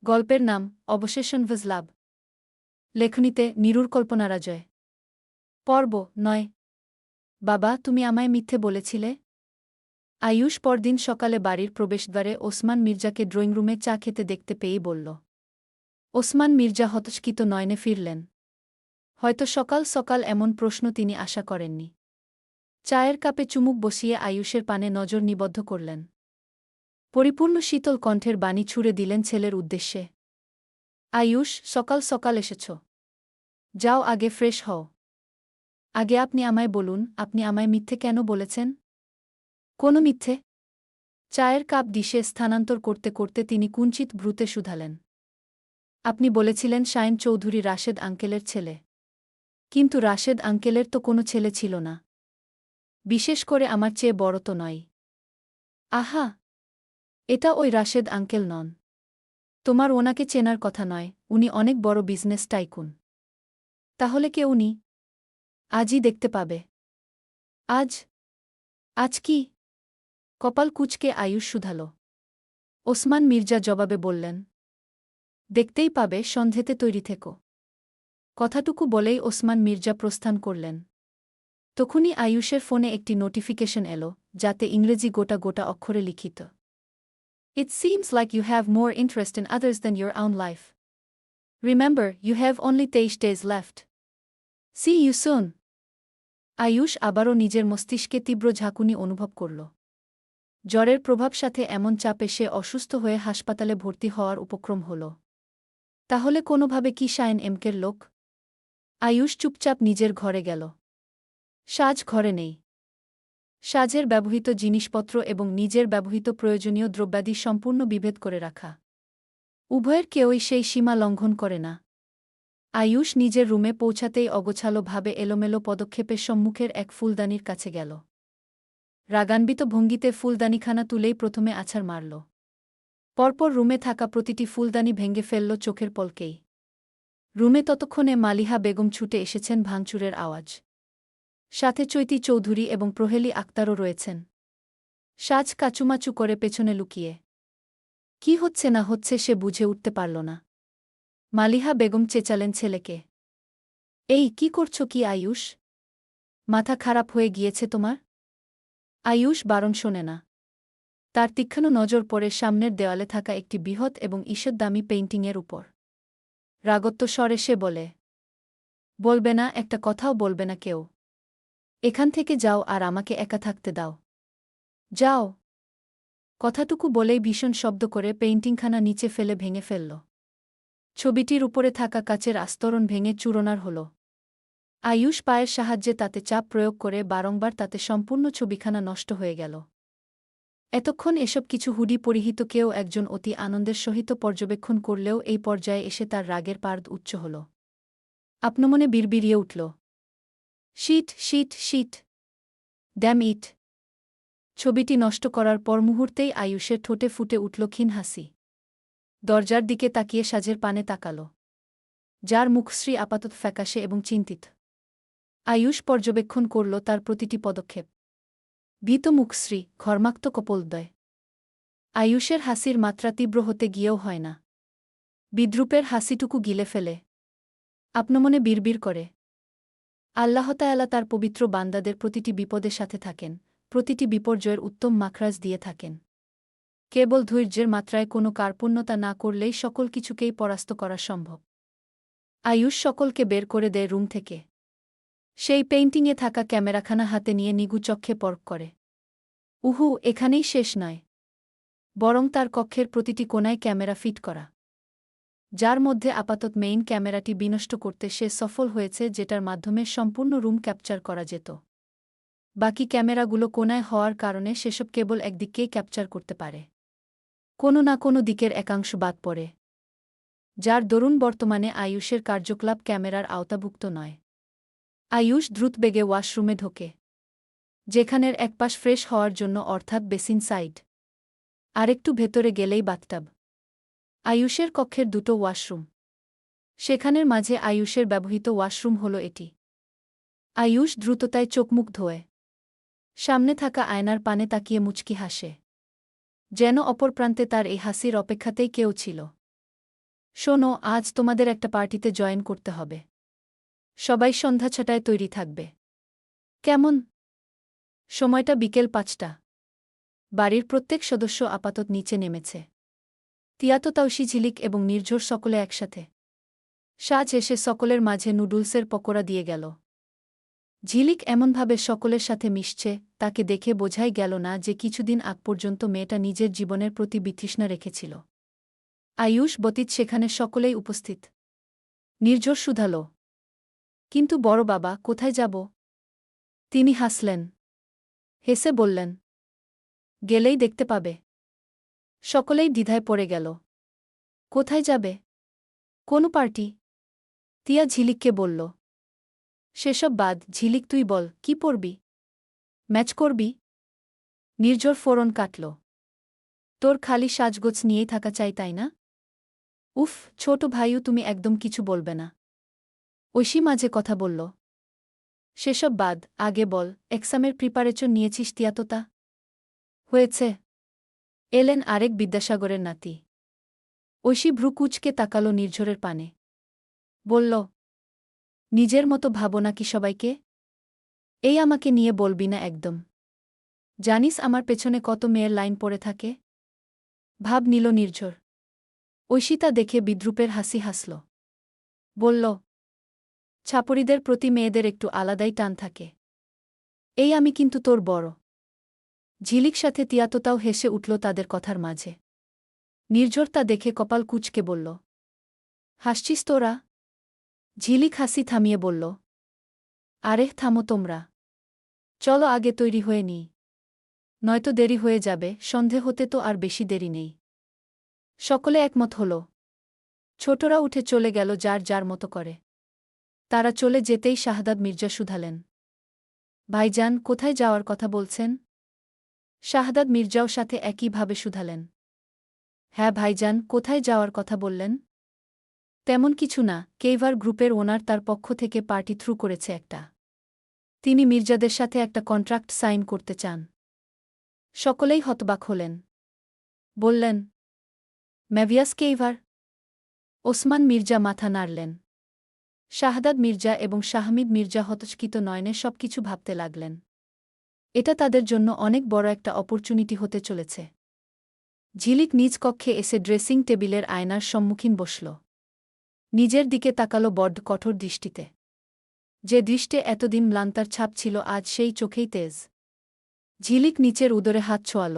গল্পের নাম অবসেশন ওয়াজ লাভ। লেখনীতে নিরুর কল্পনারাজয়। পর্ব ৯। বাবা, তুমি আমায় মিথ্যে বলেছিলে। আয়ুষ পরদিন সকালে বাড়ির প্রবেশদ্বারে ওসমান মির্জাকে ড্রয়িং রুমে চা খেতে দেখতে পেয়েই বলল। ওসমান মির্জা হতচকিত নয়নে ফিরলেন। হয়তো সকাল সকাল এমন প্রশ্ন তিনি আশা করেননি। চায়ের কাপে চুমুক বসিয়ে আয়ুষের পানে নজর নিবদ্ধ করলেন। পরিপূর্ণ শীতল কণ্ঠের বাণী ছুড়ে দিলেন ছেলের উদ্দেশ্যে। আয়ুষ, সকাল সকাল এসেছ। যাও, আগে ফ্রেশ হও। আগে আপনি আমায় বলুন, আপনি আমায় মিথ্যে কেন বলেছেন? কোনো মিথ্যে? চায়ের কাপ ডিশে স্থানান্তর করতে করতে তিনি কুঞ্চিত ভ্রুতে শুধালেন। আপনি বলেছিলেন শাইন চৌধুরী রাশেদ আঙ্কেলের ছেলে। কিন্তু রাশেদ আঙ্কেলের তো কোনো ছেলে ছিল না। বিশেষ করে আমার চেয়ে বড় তো নয়। আহা, এটা ওই রাশেদ আঙ্কেল নন। তোমার ওনাকে চেনার কথা নয়, উনি অনেক বড় বিজনেস টাইকুন। তাহলে কে উনি? আজই দেখতে পাবে। আজ? আজ কি? কপাল কুঁচকে আয়ুষ শুধাল। ওসমান মির্জা জবাবে বললেন, দেখতেই পাবে, সন্ধেতে তৈরি থেকো। কথাটুকু বলেই ওসমান মির্জা প্রস্থান করলেন। তখনই আয়ুষের ফোনে একটি নোটিফিকেশন এলো, যাতে ইংরেজি গোটা গোটা অক্ষরে লিখিত। It seems like you have more interest in others than your own life. Remember, you have only 23 days left. See you soon. Ayush আবারও নিজের মস্তিষ্কে তীব্র ঝাঁকুনি অনুভব করল। জ্বরের প্রভাব সাথে এমন চাপে সে অসুস্থ হয়ে হাসপাতালে ভর্তি হওয়ার উপক্রম হল। তাহলে কোনোভাবে কি শাইন এমকের লোক? আয়ুষ চুপচাপ নিজের ঘরে গেল। সাজ ঘরে নেই। সাজের ব্যবহৃত জিনিসপত্র এবং নিজের ব্যবহৃত প্রয়োজনীয় দ্রব্যাদি সম্পূর্ণ বিভেদ করে রাখা। উভয়ের কেউই সেই সীমা লঙ্ঘন করে না। আয়ুষ নিজের রুমে পৌঁছাতেই অগোছালোভাবে এলোমেলো পদক্ষেপের সম্মুখের এক ফুলদানির কাছে গেল। রাগান্বিত ভঙ্গিতে ফুলদানিখানা তুলেই প্রথমে আছাড় মারল। পরপর রুমে থাকা প্রতিটি ফুলদানি ভেঙে ফেলল চোখের পলকেই। রুমে ততক্ষণে মালিহা বেগম ছুটে এসেছেন ভাঙচুরের আওয়াজ। সাথে চৈতি চৌধুরী এবং প্রহেলী আক্তারও রয়েছেন। সাজ কাচুমাচু করে পেছনে লুকিয়ে। কি হচ্ছে না হচ্ছে সে বুঝে উঠতে পারল না। মালিহা বেগম চেঁচালেন ছেলেকে। এই, কি করছ কি আয়ুষ? মাথা খারাপ হয়ে গিয়েছে তোমার? আয়ুষ বারণ শোনে না। তার তীক্ষ্ণ নজর পড়ে সামনের দেওয়ালে থাকা একটি বৃহৎ এবং ঈষৎদামি পেইন্টিংয়ের উপর। রাগত্ব স্বরে সে বলে, বলবে না, একটা কথাও বলবে না কেউ। এখান থেকে যাও আর আমাকে একা থাকতে দাও। যাও। কথাটুকু বলেই ভীষণ শব্দ করে পেইন্টিংখানা নিচে ফেলে ভেঙে ফেলল। ছবিটির উপরে থাকা কাচের আস্তরণ ভেঙে চূর্ণার হল। আয়ুষ পায়ের সাহায্যে তাতে চাপ প্রয়োগ করে বারংবার তাতে সম্পূর্ণ ছবিখানা নষ্ট হয়ে গেল। এতক্ষণ এসব কিছু হুডি পরিহিত কেউ একজন অতি আনন্দের সহিত পর্যবেক্ষণ করলেও এই পর্যায়ে এসে তার রাগের পারদ উচ্চ হল। আপনমনে বিড়বিড়িয়ে উঠল, shit shit shit, damn it. ছবিটি নষ্ট করার পর মুহূর্তেই আয়ুষের ঠোঁটে ফুটে উঠল ক্ষীণ হাসি। দরজার দিকে তাকিয়ে সাজের পানে তাকাল, যার মুখশ্রী আপাতত ফ্যাকাশে এবং চিন্তিত। আয়ুষ পর্যবেক্ষণ করল তার প্রতিটি পদক্ষেপ। ভীত মুখশ্রী, ঘর্মাক্ত কপোলদ্বয়। আয়ুষের হাসির মাত্রা তীব্র হতে গিয়েও হয় না। বিদ্রূপের হাসিটুকু গিলে ফেলে আপনমনে বিড়বিড় করে, আল্লাহতায়ালা তার পবিত্র বান্দাদের প্রতিটি বিপদের সাথে থাকেন, প্রতিটি বিপর্যয়ের উত্তম মাখরাজ দিয়ে থাকেন। কেবল ধৈর্যের মাত্রায় কোনো কার্পণ্যতা না করলেই সকল কিছুকেই পরাস্ত করা সম্ভব। আয়ুষ সকলকে বের করে দেয় রুম থেকে। সেই পেইন্টিংয়ে থাকা ক্যামেরাখানা হাতে নিয়ে নিগুচক্ষে পরখ করে। উহু, এখানেই শেষ নয়। বরং তার কক্ষের প্রতিটি কোণায় ক্যামেরা ফিট করা। যার মধ্যে আপাতত মেইন ক্যামেরাটি বিনষ্ট করতে সে সফল হয়েছে, যেটার মাধ্যমে সম্পূর্ণ রুম ক্যাপচার করা যেত। বাকি ক্যামেরাগুলো কোণায় হওয়ার কারণে সেসব কেবল একদিকেই ক্যাপচার করতে পারে। কোনো না কোনো দিকের একাংশ বাদ পড়ে, যার দরুন বর্তমানে আয়ুষের কার্যকলাপ ক্যামেরার আওতাভুক্ত নয়। আয়ুষ দ্রুতবেগে ওয়াশরুমে ঢোকে, যেখানের একপাশ ফ্রেশ হওয়ার জন্য, অর্থাৎ বেসিন সাইড। আরেকটু ভেতরে গেলেই বাথটাব। আয়ুষের কক্ষের দুটো ওয়াশরুম। সেখানের মাঝে আয়ুষের ব্যবহৃত ওয়াশরুম হল এটি। আয়ুষ দ্রুততায় চোখমুখ ধোয়। সামনে থাকা আয়নার পানে তাকিয়ে মুচকি হাসে। যেন অপর প্রান্তে তার এই হাসির অপেক্ষাতেই কেউ ছিল। শোনো, আজ তোমাদের একটা পার্টিতে জয়েন করতে হবে। সবাই সন্ধ্যা ৬টায় তৈরি থাকবে। কেমন? সময়টা বিকেল ৫টা। বাড়ির প্রত্যেক সদস্য আপাতত নিচে নেমেছে। তিয়াতো, তাউসি, ঝিলিক এবং নির্ঝর সকলে একসাথে। সাজ এসে সকলের মাঝে নুডলসের পকোড়া দিয়ে গেল। ঝিলিক এমনভাবে সকলের সাথে মিশছে, তাকে দেখে বোঝাই গেল না যে কিছুদিন আগ পর্যন্ত মেয়েটা নিজের জীবনের প্রতি বিতৃষ্ণা রেখেছিল। আয়ুষ, বতীত সেখানে সকলেই উপস্থিত। নির্ঝর শুধাল, কিন্তু বড় বাবা, কোথায় যাব? তিনি হাসলেন। হেসে বললেন, গেলেই দেখতে পাবে। সকলেই দ্বিধায় পড়ে গেল। কোথায় যাবে? কোন পার্টি? তিয়া ঝিলিককে বলল। সেসব বাদ, ঝিলিক তুই বল, কি পরবি? ম্যাচ করবি? নির্ঝর ফোরন কাটল। তোর খালি সাজগোছ নিয়েই থাকা চাই, তাই না? উফ, ছোট ভাইও, তুমি একদম কিছু বলবে না? ঐশী মাঝে কথা বলল। সেসব বাদ, আগে বল, এক্সামের প্রিপারেশন নিয়েছিস তিয়াতোতা? হয়েছে। এলেন আরেক বিদ্যাসাগরের নাতি। ঐশী ভ্রু কুঁচকে তাকাল নির্ঝরের পানে। বলল, নিজের মতো ভাবো নাকি সবাইকে? এই আমাকে নিয়ে বলবি না একদম। জানিস আমার পেছনে কত মেয়ের লাইন পড়ে থাকে? ভাব নিল নির্ঝর। ঐশী তা দেখে বিদ্রূপের হাসি হাসল। বলল, ছাপরিদের প্রতি মেয়েদের একটু আলাদাই টান থাকে। এই আমি কিন্তু তোর বড়। ঝিলিক সাথে তিয়াতোতাও হেসে উঠল তাদের কথার মাঝে। নির্ঝর তা দেখে কপাল কুঁচকে বলল, হাসছিস তোরা? ঝিলিক হাসি থামিয়ে বলল, আরে থামো তোমরা। চলো আগে তৈরি হয়ে নিই, নয়তো দেরি হয়ে যাবে, সন্ধে হতে তো আর বেশি দেরি নেই। সকলে একমত হল। ছোটরা উঠে চলে গেল যার যার মতো করে। তারা চলে যেতেই শাহাদাত মির্জা শুধালেন, ভাইজান, কোথায় যাওয়ার কথা বলছেন? শাহাদাত মির্জাও সাথে একইভাবে শুধালেন। হ্যাঁ ভাইজান, কোথায় যাওয়ার কথা বললেন? তেমন কিছু না, কেইভার গ্রুপের ওনার তার পক্ষ থেকে পার্টি থ্রু করেছে একটা। তিনি মির্জাদের সাথে একটা কন্ট্রাক্ট সাইন করতে চান। সকলেই হতবাক হলেন। বললেন, ম্যাভিয়াস কেইভার? ওসমান মির্জা মাথা নাড়লেন। শাহাদাত মির্জা এবং শাহমিদ মির্জা হতচকিত নয়নে সবকিছু ভাবতে লাগলেন। এটা তাদের জন্য অনেক বড় একটা অপরচুনিটি হতে চলেছে। ঝিলিক নিজ কক্ষে এসে ড্রেসিং টেবিলের আয়নার সম্মুখীন বসল। নিজের দিকে তাকাল বড্ড কঠোর দৃষ্টিতে। যে দৃষ্টে এতদিন ম্লান্তার ছাপ ছিল, আজ সেই চোখেই তেজ। ঝিলিক নিচের উদরে হাত ছোঁয়াল।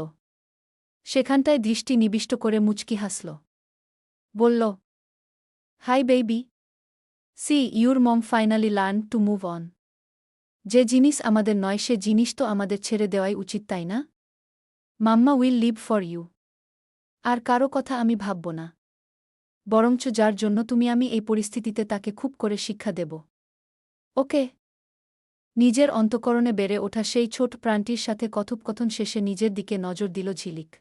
সেখানটায় দৃষ্টি নিবিষ্ট করে মুচকি হাসল। বলল, hi baby, see your mom finally learn to move on. যে জিনিস আমাদের নয় সে জিনিস তো আমাদের ছেড়ে দেওয়াই উচিত, তাই না? মাম্মা উইল লিভ ফর ইউ। আর কারো কথা আমি ভাবব না, বরঞ্চ যার জন্য তুমি আমি এই পরিস্থিতিতে তাকে খুব করে শিক্ষা দেব। ওকে? নিজের অন্তঃকরণে বেড়ে ওঠা সেই ছোট প্রাণটির সাথে কথোপকথন শেষে নিজের দিকে নজর দিল ঝিলিক।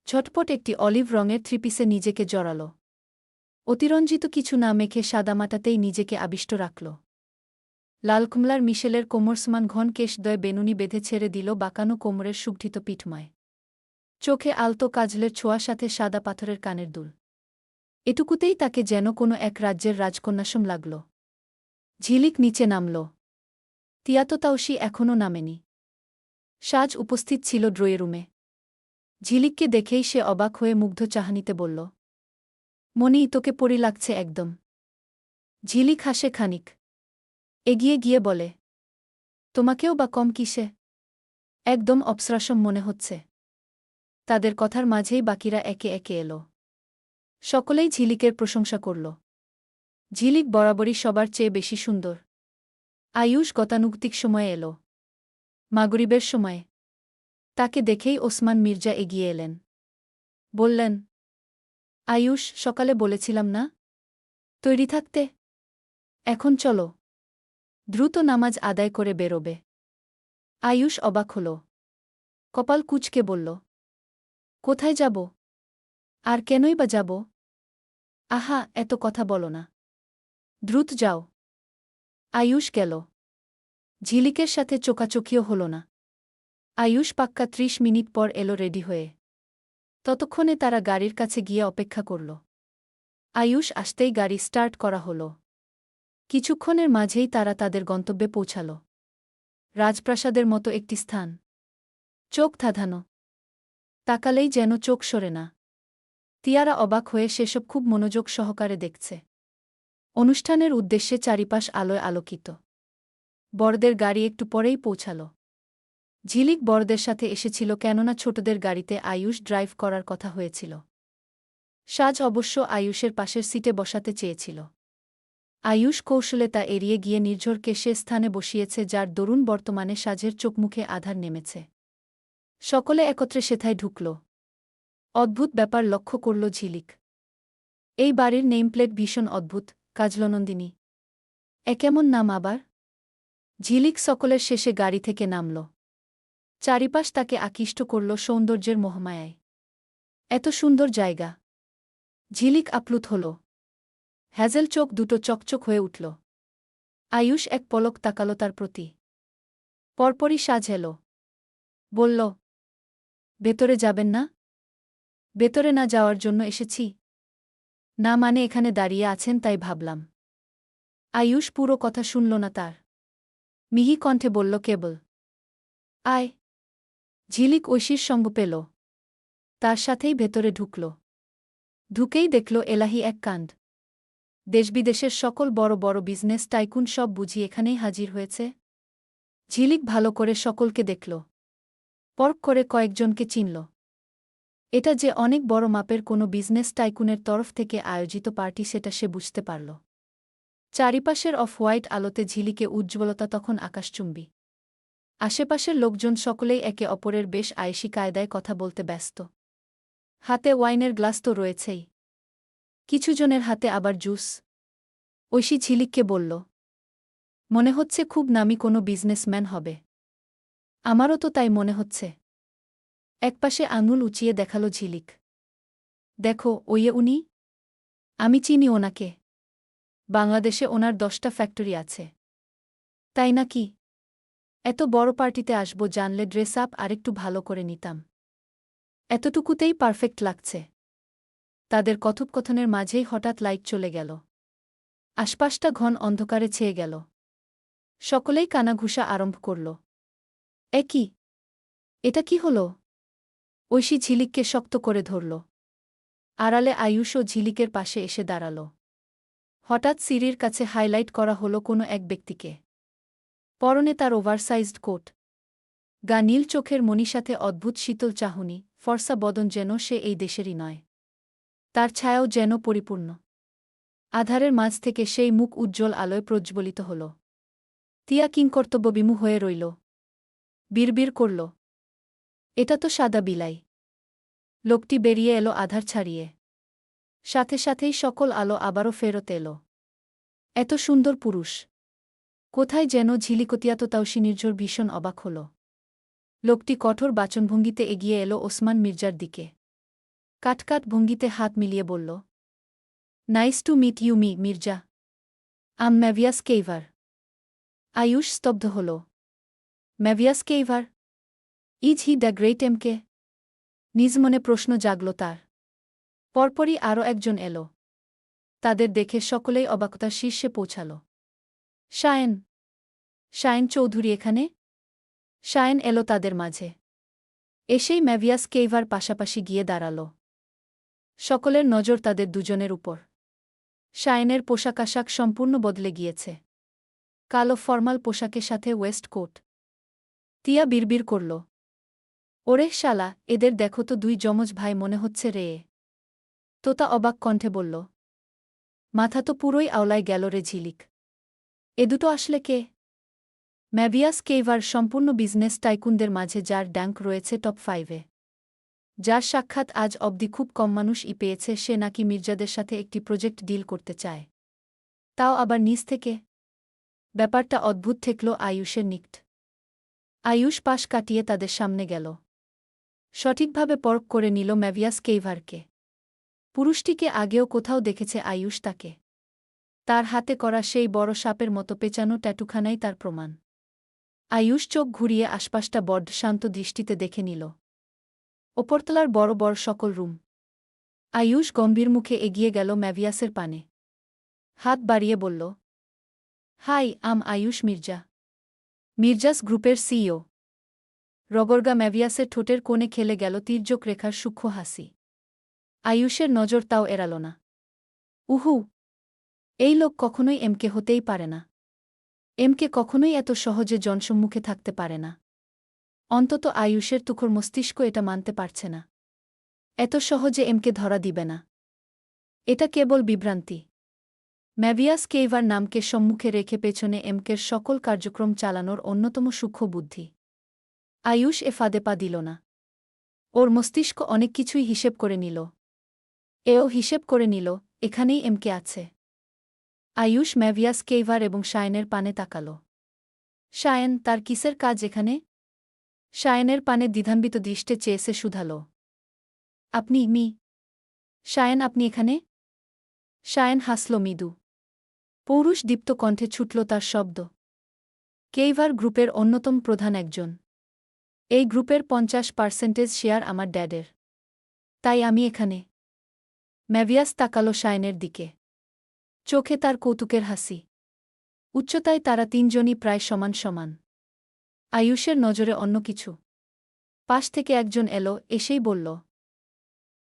ঝটপট একটি অলিভ রঙের থ্রিপিসে নিজেকে জড়াল। অতিরঞ্জিত কিছু না মেখে সাদামাটাতেই নিজেকে আবিষ্ট রাখল। লালকুমলার মিশেলের কোমরসমান ঘন কেশদ্বয় বেনুনি বেঁধে ছেড়ে দিল বাঁকানো কোমরের সুগঠিত পিঠময়। চোখে আলতো কাজলের ছোঁয়া, সাথে সাদা পাথরের কানের দুল। এটুকুতেই তাকে যেন কোনো এক রাজ্যের রাজকন্যাসম লাগল। ঝিলিক নিচে নামল। তিয়াতো, তাউসি এখনও নামেনি। সাজ উপস্থিত ছিল ড্রয়িংরুমে। ঝিলিককে দেখেই সে অবাক হয়ে মুগ্ধ চাহনিতে বলল, মনি, তোকে পরি লাগছে একদম। ঝিলিক হাসে খানিক। এগিয়ে গিয়ে বলে, তোমাকেও বা কম কিসে? একদম অপ্সরাসম মনে হচ্ছে। তাদের কথার মাঝেই বাকিরা একে একে এলো। সকলেই ঝিলিকের প্রশংসা করল। ঝিলিক বরাবরই সবার চেয়ে বেশি সুন্দর। আয়ুষ গতানুগতিক সময়ে এলো। মাগরিবের সময়ে। তাকে দেখেই ওসমান মির্জা এগিয়ে এলেন। বললেন, আয়ুষ, সকালে বলেছিলাম না তৈরি থাকতে? এখন চলো, দ্রুত নামাজ আদায় করে বেরোবে। আয়ুষ অবাক হল। কপাল কুঁচকে বলল, কোথায় যাব? আর কেনই বা যাব? আহা, এত কথা বলো না, দ্রুত যাও। আয়ুষ গেল। ঝিলিকের সাথে চোকাচোখিও হল না। আয়ুষ পাক্কা ৩০ মিনিট পর এলো রেডি হয়ে। ততক্ষণে তারা গাড়ির কাছে গিয়ে অপেক্ষা করল। আয়ুষ আসতেই গাড়ি স্টার্ট করা হল। কিছুক্ষণের মাঝেই তারা তাদের গন্তব্যে পৌঁছাল। রাজপ্রাসাদের মতো একটি স্থান। চোখ ধাঁধানো। তাকালেই যেন চোখ সরে না। তিয়ারা অবাক হয়ে সেসব খুব মনোযোগ সহকারে দেখছে। অনুষ্ঠানের উদ্দেশ্যে চারিপাশ আলোয় আলোকিত। বড়দের গাড়ি একটু পরেই পৌঁছাল। ঝিলিক বড়দের সাথে এসেছিল কেননা ছোটদের গাড়িতে আয়ুষ ড্রাইভ করার কথা হয়েছিল। সাজ অবশ্য আয়ুষের পাশের সিটে বসাতে চেয়েছিল। আয়ুষ কৌশলে তা এড়িয়ে গিয়ে নির্ঝরকে সে স্থানে বসিয়েছে যার দরুন বর্তমানে সাজের চোখমুখে আধার নেমেছে। সকলে একত্রে সেথায় ঢুকল। অদ্ভুত ব্যাপার লক্ষ্য করল ঝিলিক। এই বাড়ির নেমপ্লেট ভীষণ অদ্ভুত, কাজলনন্দিনী। কেমন নাম আবার? ঝিলিক সকলের শেষে গাড়ি থেকে নামল। চারিপাশ তাকে আকৃষ্ট করল সৌন্দর্যের মোহমায়ায়। এত সুন্দর জায়গা! ঝিলিক আপ্লুত হল। হ্যাজেল চোখ দুটো চকচক হয়ে উঠল। আয়ুষ এক পলক তাকাল তার প্রতি। পরপরই সাজ এল। বলল, ভেতরে যাবেন না? ভেতরে না যাওয়ার জন্য এসেছি। না মানে এখানে দাঁড়িয়ে আছেন তাই ভাবলাম। আয়ুষ পুরো কথা শুনল না তার। মিহি কণ্ঠে বলল কেবল, আয়। ঝিলিক ঐশীর সঙ্গ পেল। তার সাথেই ভেতরে ঢুকল। ঢুকেই দেখল এলাহি এক কাণ্ড। দেশবিদেশের সকল বড় বড় বিজনেস টাইকুন সব বুঝি এখানেই হাজির হয়েছে। ঝিলিক ভালো করে সকলকে দেখল। পরখ করে কয়েকজনকে চিনল। এটা যে অনেক বড় মাপের কোনো বিজনেস টাইকুনের তরফ থেকে আয়োজিত পার্টি সেটা সে বুঝতে পারল। চারিপাশের অফ হোয়াইট আলোতে ঝিলিকে উজ্জ্বলতা তখন আকাশচুম্বী। আশেপাশের লোকজন সকলেই একে অপরের বেশ আয়েশি কায়দায় কথা বলতে ব্যস্ত। হাতে ওয়াইনের গ্লাস তো রয়েছেই। কিছুজনের হাতে আবার জুস। ঐশী ঝিলিককে বলল, মনে হচ্ছে খুব নামী কোনো বিজনেসম্যান হবে। আমারও তো তাই মনে হচ্ছে। একপাশে আঙুল উঁচিয়ে দেখালো ঝিলিক। দেখো, ওইয়ে উনি। আমি চিনি ওনাকে। বাংলাদেশে ওনার 10টা ফ্যাক্টরি আছে। তাই নাকি? এত বড় পার্টিতে আসব জানলে ড্রেস আপ আরেকটু ভালো করে নিতাম। এতটুকুতেই পারফেক্ট লাগছে। তাদের কথোপকথনের মাঝেই হঠাৎ লাইট চলে গেল। আশপাশটা ঘন অন্ধকারে ছেয়ে গেল। সকলেই কানাঘুষা আরম্ভ করল। কি? এটা কি হল? ঐশী ঝিলিককে শক্ত করে ধরল। আড়ালে আয়ুষ ও ঝিলিকের পাশে এসে দাঁড়াল। হঠাৎ সিঁড়ির কাছে হাইলাইট করা হলো কোনো এক ব্যক্তিকে। পরনে তার ওভারসাইজড কোট। গা নীল, চোখের মণি, সাথে অদ্ভুত শীতল চাহনি, ফর্সা বদন যেন সে এই দেশেরই নয়। তার ছায়াও যেন পরিপূর্ণ। আধারের মাঝ থেকে সেই মুখ উজ্জ্বল আলোয় প্রজ্বলিত হল। তিয়া কিংকর্তব্যবিমূঢ় হয়ে রইল। বিড়বিড় করল, এটা তো সাদা বিলাই। লোকটি বেরিয়ে এলো আধার ছাড়িয়ে। সাথে সাথেই সকল আলো আবারও ফেরত এল। এত সুন্দর পুরুষ কোথায় যেন ঝিলিকতিয়াততাউসী নির্ঝর ভীষণ অবাক হল। লোকটি কঠোর বাচনভঙ্গিতে এগিয়ে এলো ওসমান মির্জার দিকে। কাটকাট ভঙ্গিতে হাত মিলিয়ে বলল, nice to meet you Mirza. I'm Mavius Kaiver. Ayush স্তব্ধ হল। Mavius Kaiver? Is he the great MK? নিজ মনে প্রশ্ন জাগল তার। পরপরই আরও একজন এল। তাদের দেখে সকলেই অবাকতার শীর্ষে পৌঁছাল। শায়েন। শায়েন চৌধুরী এখানে? শায়েন এলো তাদের মাঝে। এসেই ম্যাভিয়াস কেইভার পাশাপাশি গিয়ে দাঁড়াল। সকলের নজর তাদের দুজনের উপর। শায়েনের পোশাক সম্পূর্ণ বদলে গিয়েছে। কালো ফর্মাল পোশাকের সাথে ওয়েস্ট কোট। তিয়া বিড়বিড় করল, ওরে শালা, এদের দেখো তো, দুই যমজ ভাই মনে হচ্ছে রে। তোতা অবাক কণ্ঠে বলল, মাথা তো পুরোই আওলায় গেল রে ঝিলিক। এ দুটো আসলে কে? ম্যাভিয়াস কেইভার সম্পূর্ণ বিজনেস টাইকুনদের মাঝে যার ড্যাঙ্ক রয়েছে টপ 5-এ। যার সাক্ষাৎ আজ অবধি খুব কম মানুষই পেয়েছে। সে নাকি মির্জাদের সাথে একটি প্রজেক্ট ডিল করতে চায়, তাও আবার নিজ থেকে। ব্যাপারটা অদ্ভুত ঠেকল আয়ুষের নিকট। আয়ুষ পাশ কাটিয়ে তাদের সামনে গেল। সঠিকভাবে পরখ করে নিল ম্যাভিয়াস কেইভারকে। পুরুষটিকে আগেও কোথাও দেখেছে আয়ুষ তাকে। তার হাতে করা সেই বড় সাপের মতো পেঁচানো ট্যাটুখানাই তার প্রমাণ। আয়ুষ চোখ ঘুরিয়ে আশপাশটা বড্ড শান্ত দৃষ্টিতে দেখে নিল। ওপরতলার বড় বড় সকল রুম। আয়ুষ গম্ভীর মুখে এগিয়ে গেল ম্যাভিয়াসের পানে। হাত বাড়িয়ে বলল, হাই, আয়ুষ মির্জা, মির্জাস গ্রুপের সিইও। রগর্গা ম্যাভিয়াসের ঠোঁটের কোণে খেলে গেল তির্যক রেখার সূক্ষ্ম হাসি। আয়ুষের নজর তাও এড়াল না। উহু, এই লোক কখনোই এমকে হতেই পারে না। এমকে কখনোই এত সহজে জনসম্মুখে থাকতে পারে না। অন্তত আয়ুষের তুখর মস্তিষ্ক এটা মানতে পারছে না। এত সহজে এমকে ধরা দিবে না। এটা কেবল বিভ্রান্তি। ম্যাভিয়াস কেইভার নামকে সম্মুখে রেখে পেছনে এমকের সকল কার্যক্রম চালানোর অন্যতম সূক্ষ্ম বুদ্ধি। আয়ুষ এ ফাঁদে পা দিল না। ওর মস্তিষ্ক অনেক কিছুই হিসেব করে নিল। এও হিসেব করে নিল, এখানেই এমকে আছে। আয়ুষ ম্যাভিয়াস কেইভার এবং শায়নের পানে তাকাল। শায়ন, তার কিসের কাজ এখানে? শায়নের পানে দ্বিধান্বিত দৃষ্টে চেয়েছে শুধাল। আপনি শায়ন, আপনি এখানে? শায়ন হাসল মৃদু। পৌরুষ দীপ্ত কণ্ঠে ছুটল তার শব্দ। কেইভার গ্রুপের অন্যতম প্রধান একজন। এই গ্রুপের 50% শেয়ার আমার ড্যাডের। তাই আমি এখানে। ম্যাভিয়াস তাকাল শায়নের দিকে। চোখে তার কৌতুকের হাসি। উচ্চতায় তারা তিনজনই প্রায় সমান সমান। আয়ুষের নজরে অন্য কিছু। পাশ থেকে একজন এলো, এসেই বলল,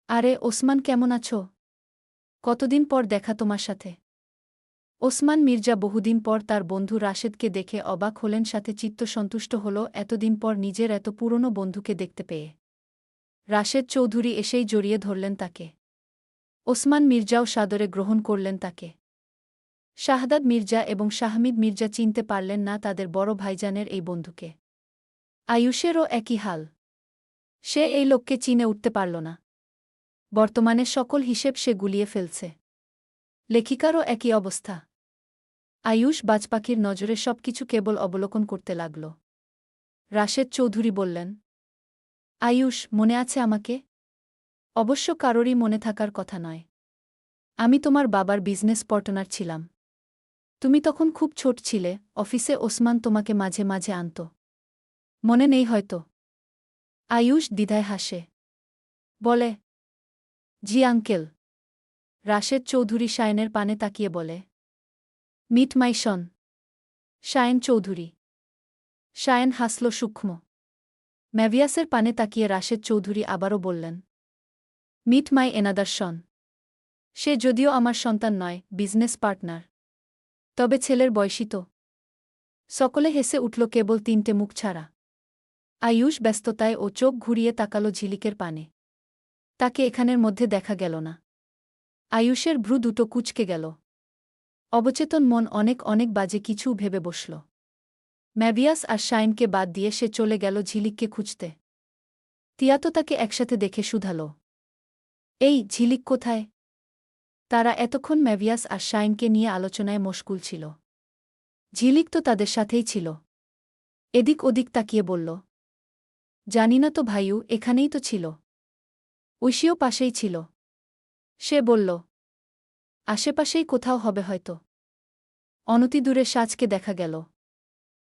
আরে ওসমান, কেমন আছো? কতদিন পর দেখা তোমার সাথে। ওসমান মির্জা বহুদিন পর তার বন্ধু রাশেদকে দেখে অবাক হলেন, সাথে চিত্তসন্তুষ্ট হল এতদিন পর নিজের এত পুরনো বন্ধুকে দেখতে পেয়ে। রাশেদ চৌধুরী এসেই জড়িয়ে ধরলেন তাকে। ওসমান মির্জাও সাদরে গ্রহণ করলেন তাকে। শাহদাদ মির্জা এবং শাহমিদ মির্জা চিনতে পারলেন না তাদের বড় ভাইজানের এই বন্ধুকে। আয়ুষেরও একই হাল। সে এই লোককে চিনে উঠতে পারল না। বর্তমানে সকল হিসেব সে গুলিয়ে ফেলছে। লেখিকারও একই অবস্থা। আয়ুষ বাজপাখির নজরে সবকিছু কেবল অবলোকন করতে লাগল। রাশেদ চৌধুরী বললেন, আয়ুষ, মনে আছে আমাকে? অবশ্য কারোরই মনে থাকার কথা নয়। আমি তোমার বাবার বিজনেস পার্টনার ছিলাম। তুমি তখন খুব ছোট ছিলে। অফিসে ওসমান তোমাকে মাঝে মাঝে আনত। মনে নেই হয়তো? আয়ুষ দ্বিধায় হাসে। বলে, জি আঙ্কেল। রাশেদ চৌধুরী শায়নের পানে তাকিয়ে বলে, মিট মাই সন, শায়ন চৌধুরী। শায়ন হাসল সূক্ষ্ম। ম্যাভিয়াসের পানে তাকিয়ে রাশেদ চৌধুরী আবারও বললেন, মিট মাই এনাদার সন। সে যদিও আমার সন্তান নয়, বিজনেস পার্টনার। তবে ছেলের বয়সী তো। সকলে হেসে উঠল কেবল তিনটে মুখ ছাড়া। আয়ুষ ব্যস্ততায় ও চোখ ঘুরিয়ে তাকাল ঝিলিকের পানে। তাকে এখানের মধ্যে দেখা গেল না। আয়ুষের ভ্রু দুটো কুঁচকে গেল। অবচেতন মন অনেক অনেক বাজে কিছু ভেবে বসল। ম্যাভিয়াস আর শাইনকে বাদ দিয়ে সে চলে গেল ঝিলিককে খুঁজতে। তিয়া তো তাকে একসাথে দেখে শুধাল, এই ঝিলিক কোথায়? তারা এতক্ষণ ম্যাভিয়াস আর শাইনকে নিয়ে আলোচনায় মশগুল ছিল। ঝিলিক তো তাদের সাথেই ছিল। এদিক ওদিক তাকিয়ে বলল, জানি না তো ভাইউ, এখানেই তো ছিল। ঐশীও পাশেই ছিল। সে বলল, আশেপাশেই কোথাও হবে হয়তো। অনতিদূরে সাজকে দেখা গেল।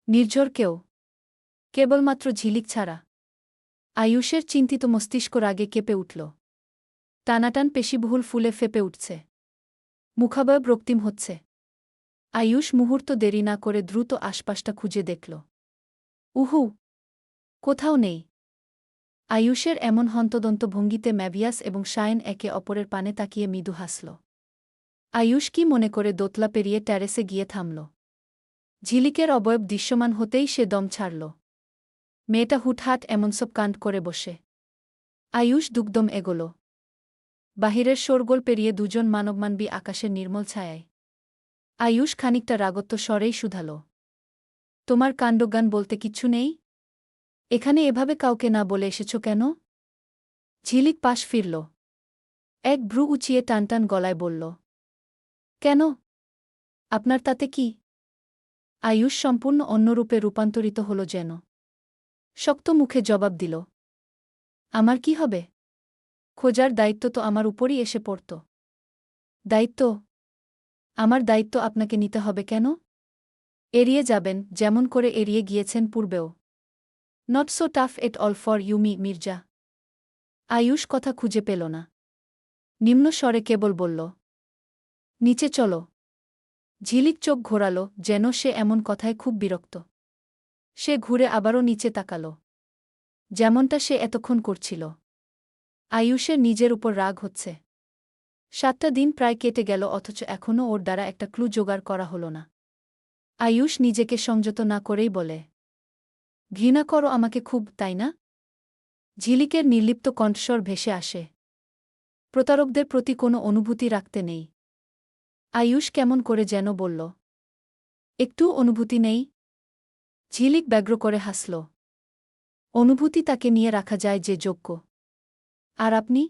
নির্ঝরকেও। কেবলমাত্র ঝিলিক ছাড়া। আয়ুষের চিন্তিত মস্তিষ্ক রাগে কেঁপে উঠল। টানাটান পেশিবহুল ফুলে ফেপে উঠছে। মুখাবয়ব রক্তিম হচ্ছে। আয়ুষ মুহূর্ত দেরি না করে দ্রুত আশপাশটা খুঁজে দেখল। উহু, কোথাও নেই। আয়ুষের এমন হন্তদন্ত ভঙ্গিতে ম্যাভিয়াস এবং শায়ন একে অপরের পানে তাকিয়ে মৃদু হাসল। আয়ুষ কি মনে করে দোতলা পেরিয়ে ট্যারেসে গিয়ে থামল। ঝিলিকের অবয়ব দৃশ্যমান হতেই সে দম ছাড়ল। মেয়েটা হুটহাট এমন সব কাণ্ড করে বসে। আয়ুষ দুগদম এগোল। বাহিরের শোরগোল পেরিয়ে দুজন মানবমানবী আকাশের নির্মল ছায়ায়। আয়ুষ খানিকটা রাগত্ব স্বরেই শুধাল, তোমার কাণ্ডজ্ঞান বলতে কিচ্ছু নেই? এখানে এভাবে কাউকে না বলে এসেছ কেন? ঝিলিক পাশ ফিরল। এক ভ্রু উঁচিয়ে টানটান গলায় বলল, কেন? আপনার তাতে কি? আয়ুষ সম্পূর্ণ অন্যরূপে রূপান্তরিত হল যেন। শক্ত মুখে জবাব দিল, আমার কি হবে? খোঁজার দায়িত্ব তো আমার উপরই এসে পড়ত। দায়িত্ব? আমার দায়িত্ব আপনাকে নিতে হবে কেন? এড়িয়ে যাবেন, যেমন করে এড়িয়ে গিয়েছেন পূর্বেও। Not so tough at all for you Mirza. Ayush কথা খুঁজে পেল না। নিম্ন স্বরে কেবল বলল, নিচে চলো। ঝিলিক চোখ ঘোরাল, যেন সে এমন কথায় খুব বিরক্ত। সে ঘুরে আবারও নিচে তাকাল, যেমনটা সে এতক্ষণ করছিল। আয়ুষের নিজের উপর রাগ হচ্ছে। 7টা দিন প্রায় কেটে গেল, অথচ এখনও ওর দ্বারা একটা ক্লু জোগাড় করা হল না। আয়ুষ নিজেকে সংযত না করেই বলে, ঘৃণা করো আমাকে খুব, তাই না? ঝিলিকের নির্লিপ্ত কণ্ঠস্বর ভেসে আসে। প্রতারকদের প্রতি কোনো অনুভূতি রাখতে নেই। আয়ুষ কেমন করে যেন বলল, একটু অনুভূতি নেই? ঝিলিক ব্যগ্র করে হাসল। অনুভূতি তাকে নিয়ে রাখা যায় যে যোগ্য। আর আপনি?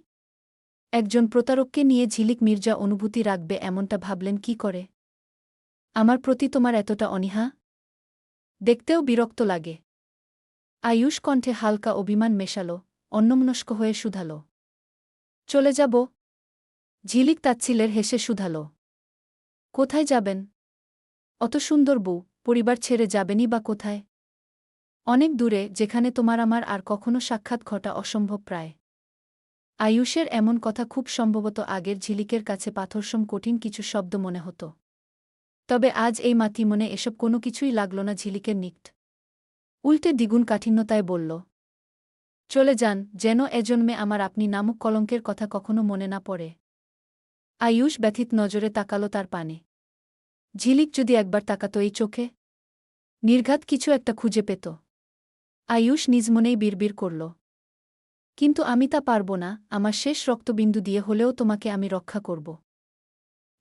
একজন প্রতারককে নিয়ে ঝিলিক মির্জা অনুভূতি রাখবে এমনটা ভাবলেন কি করে? আমার প্রতি তোমার এতটা অনীহা? দেখতেও বিরক্ত লাগে। আয়ুষ কণ্ঠে হালকা অভিমান মেশাল, অন্যমনস্ক হয়ে শুধাল, চলে যাব? ঝিলিক তাচ্ছিলের হেসে শুধাল, কোথায় যাবেন? অত সুন্দর বউ, পরিবার ছেড়ে যাবেনই বা কোথায়? অনেক দূরে, যেখানে তোমার আমার আর কখনো সাক্ষাৎ ঘটা অসম্ভব প্রায়। আয়ুষের এমন কথা খুব সম্ভবত আগের ঝিলিকের কাছে পাথরসম কঠিন কিছু শব্দ মনে হতো। তবে আজ এই মাতি মনে এসব কোনো কিছুই লাগল না ঝিলিকের নিকট। উল্টে দ্বিগুণ কাঠিন্যতায় বলল, চলে যান, যেন এজন্মে আমার আপনি নামক কলঙ্কের কথা কখনো মনে না পড়ে। আয়ুষ ব্যথিত নজরে তাকাল তার পানে। ঝিলিক যদি একবার তাকাত এই চোখে, নির্ঘাত কিছু একটা খুঁজে পেত। আয়ুষ নিজ মনেই বিড়বিড় করল, কিন্তু আমি তা পারব না, আমার শেষ রক্তবিন্দু দিয়ে হলেও তোমাকে আমি রক্ষা করব।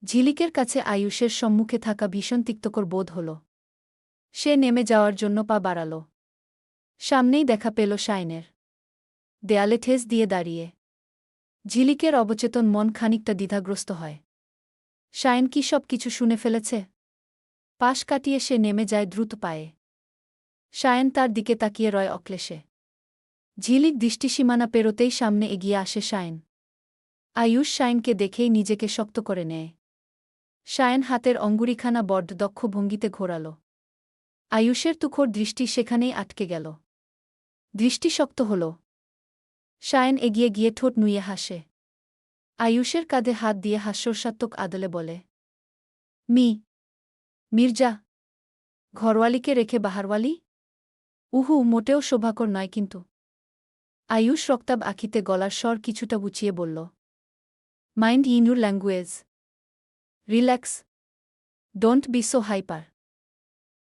ঝিলিকের কাছে আয়ুষের সম্মুখে থাকা ভীষণ তিক্তকর বোধ হল। সে নেমে যাওয়ার জন্য পা বাড়াল। সামনেই দেখা পেল শাইনের। দেয়ালে ঠেস দিয়ে দাঁড়িয়ে। ঝিলিকের অবচেতন মন খানিকটা দ্বিধাগ্রস্ত হয়। শাইন কি সব কিছু শুনে ফেলেছে? পাশ কাটিয়ে সে নেমে যায় দ্রুত পায়ে। শায়ন তার দিকে তাকিয়ে রয় অক্লেশে। ঝিলিক দৃষ্টিসীমানা পেরোতেই সামনে এগিয়ে আসে শায়ন। আয়ুষ শায়নকে দেখেই নিজেকে শক্ত করে নেয়। শায়ন হাতের অঙ্গুরিখানা বড্ড দক্ষ ভঙ্গিতে ঘোরাল। আয়ুষের তুখোর দৃষ্টি সেখানেই আটকে গেল। দৃষ্টি শক্ত হল। শায়ন এগিয়ে গিয়ে ঠোঁট নুইয়ে হাসে। আয়ুষের কাঁধে হাত দিয়ে হাস্যরসাত্মক আদলে বলে, মির্জা, ঘরওয়ালিকে রেখে বাহারওয়ালি? উহু, মোটেও শোভাকর নয় কিন্তু। আয়ুষ রক্তাব আখিতে গলার স্বর কিছুটা বুচিয়ে বলল, mind your language. Relax. Don't be so hyper.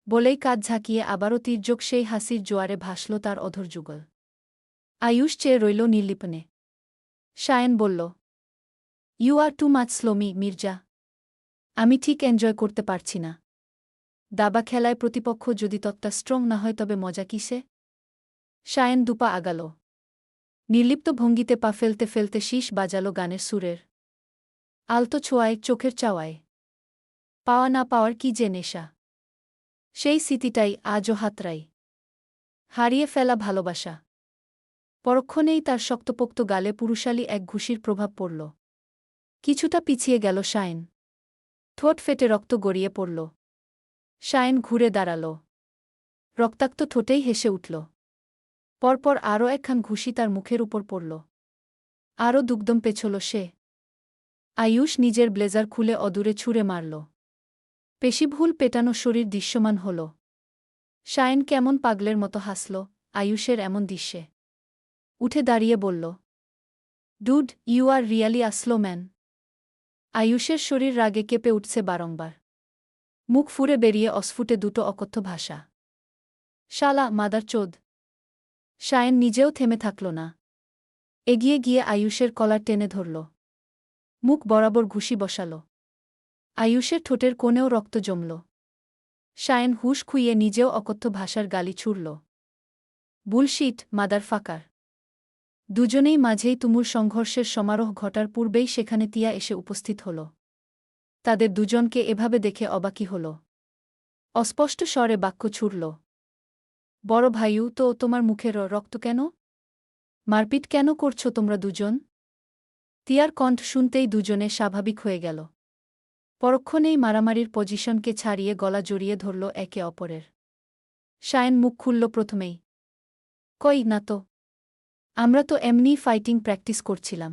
বলেই কাঁধ ঝাঁকিয়ে আবারও তির্যক সেই হাসির জোয়ারে ভাসল তার অধর যুগল। আয়ুষ চেয়ে রইল নির্লিপনে। শায়ন বলল, you are too much slow me, Mirza. আমি ঠিক এনজয় করতে পারছি না। দাবা খেলায় প্রতিপক্ষ যদি ততটা স্ট্রং না হয় তবে মজা কিসে? শায়ন দুপা আগাল। নির্লিপ্ত ভঙ্গিতে পা ফেলতে ফেলতে শীষ বাজাল গানের সুরের। আলতো ছোঁয়ায়, চোখের চাওয়ায়। পাওয়া না পাওয়ার কি যে নেশা! সেই স্মৃতিটাই আজও হাতড়াই। হারিয়ে ফেলা ভালোবাসা। পরক্ষণেই তার শক্তপোক্ত গালে পুরুষালী এক ঘুষির প্রভাব পড়ল। কিছুটা পিছিয়ে গেল শায়ন। ঠোঁট ফেটে রক্ত গড়িয়ে পড়ল। শায়ন ঘুরে দাঁড়াল। রক্তাক্ত ঠোঁটেই হেসে উঠল। পরপর আরও একখান ঘুষি তার মুখের উপর পড়ল। আরও দুগ্ধম পেছল সে। আয়ুষ নিজের ব্লেজার খুলে অদূরে ছুঁড়ে মারল। পেশিভুল পেটানো শরীর দৃশ্যমান হল। শায়ন কেমন পাগলের মতো হাসল আয়ুষের এমন দৃশ্যে। উঠে দাঁড়িয়ে বলল, dude, you are really a slow man. আয়ুষের শরীর রাগে কেঁপে উঠছে বারংবার। মুখ ফুঁড়ে বেরিয়ে অস্ফুটে দুটো অকথ্য ভাষা। শালা, মাদার চোদ। শায়ন নিজেও থেমে থাকল না। এগিয়ে গিয়ে আয়ুষের কলার টেনে ধরল। মুখ বরাবর ঘুষি বসাল। আয়ুষের ঠোঁটের কোণেও রক্ত জমল। শায়ন হুঁশ খুইয়ে নিজেও অকথ্য ভাষার গালি ছুড়ল। Bullshit, mother ফাকার। দুজনেই মাঝেই তুমুল সংঘর্ষের সমারোহ ঘটার পূর্বেই সেখানে তিয়া এসে উপস্থিত হল। তাদের দুজনকে এভাবে দেখে অবাকই হল। অস্পষ্ট স্বরে বাক্য ছুড়ল, বড় ভাইউ, তো তোমার মুখের রক্ত কেন? মারপিট কেন করছো তোমরা দুজন? তিয়ার কণ্ঠ শুনতেই দুজনে স্বাভাবিক হয়ে গেল। পরক্ষণেই মারামারির পজিশনকে ছাড়িয়ে গলা জড়িয়ে ধরল একে অপরের। শায়ন মুখ খুলল প্রথমেই, কই না তো, আমরা তো এমনিই ফাইটিং প্র্যাকটিস করছিলাম।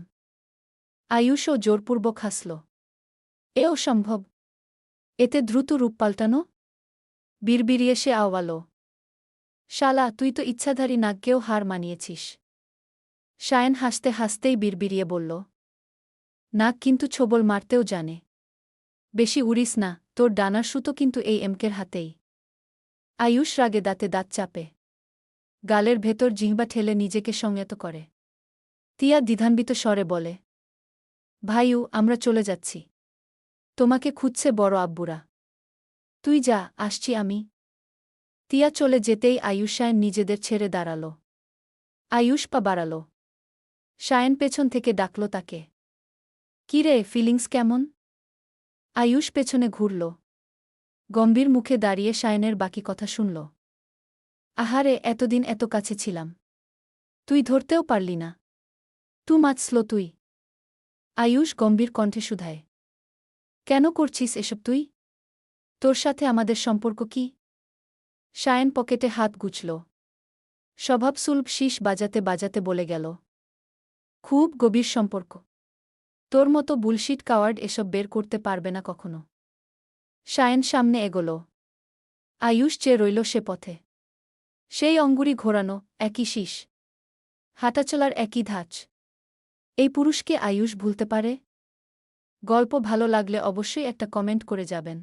আয়ুষও জোরপূর্বক হাসল। এ অসম্ভব। এতে দ্রুত রূপ পাল্টানো? বিড়বিড়িয়ে সে আওয়াল। শালা, তুই তো ইচ্ছাধারী নাগকেও হার মানিয়েছিস। সায়ন হাসতে হাসতেই বিড়বিড়িয়ে বলল, নাগ কিন্তু ছোবল মারতেও জানে। বেশি উড়িস না, তোর ডানার সুতো কিন্তু এই এমকের হাতেই। আয়ুষ রাগে দাঁতে দাঁত চাপে। গালের ভেতর জিহ্বা ঠেলে নিজেকে সংযত করে। তিয়া দ্বিধান্বিত স্বরে বলে, ভাইউ, আমরা চলে যাচ্ছি। তোমাকে খুঁজছে বড় আব্বুরা। তুই যা, আসছি আমি। তিয়া চলে যেতেই আয়ুষ সায়ন নিজেদের ছেড়ে দাঁড়াল। আয়ুষ পা বাড়াল। সায়ন পেছন থেকে ডাকল তাকে। কিরে, ফিলিংস কেমন? আয়ুষ পেছনে ঘুরল। গম্ভীর মুখে দাঁড়িয়ে সায়নের বাকি কথা শুনল। আহারে, এতদিন এত কাছে ছিলাম, তুই ধরতেও পারলি না। টু মাচ স্লো তুই। আয়ুষ গম্ভীর কণ্ঠে শুধায়, কেন করছিস এসব তুই? তোর সাথে আমাদের সম্পর্ক কি? সায়ন পকেটে হাত গুছল। স্বভাবসুলভ শীষ বাজাতে বাজাতে বলে গেল, খুব গভীর সম্পর্ক। তোর মতো বুলশিট কাওয়ার্ড এসব বের করতে পারবে না কখনো। সায়ন সামনে এগোল। আয়ুষ চেয়ে রইল সে পথে। সেই অঙ্গুরি ঘোরানো, একই শীষ, হাঁটাচলার একই ধাঁচ। এই পুরুষকে আয়ুষ ভুলতে পারে? গল্প ভালো লাগলে অবশ্যই একটা কমেন্ট করে যাবেন।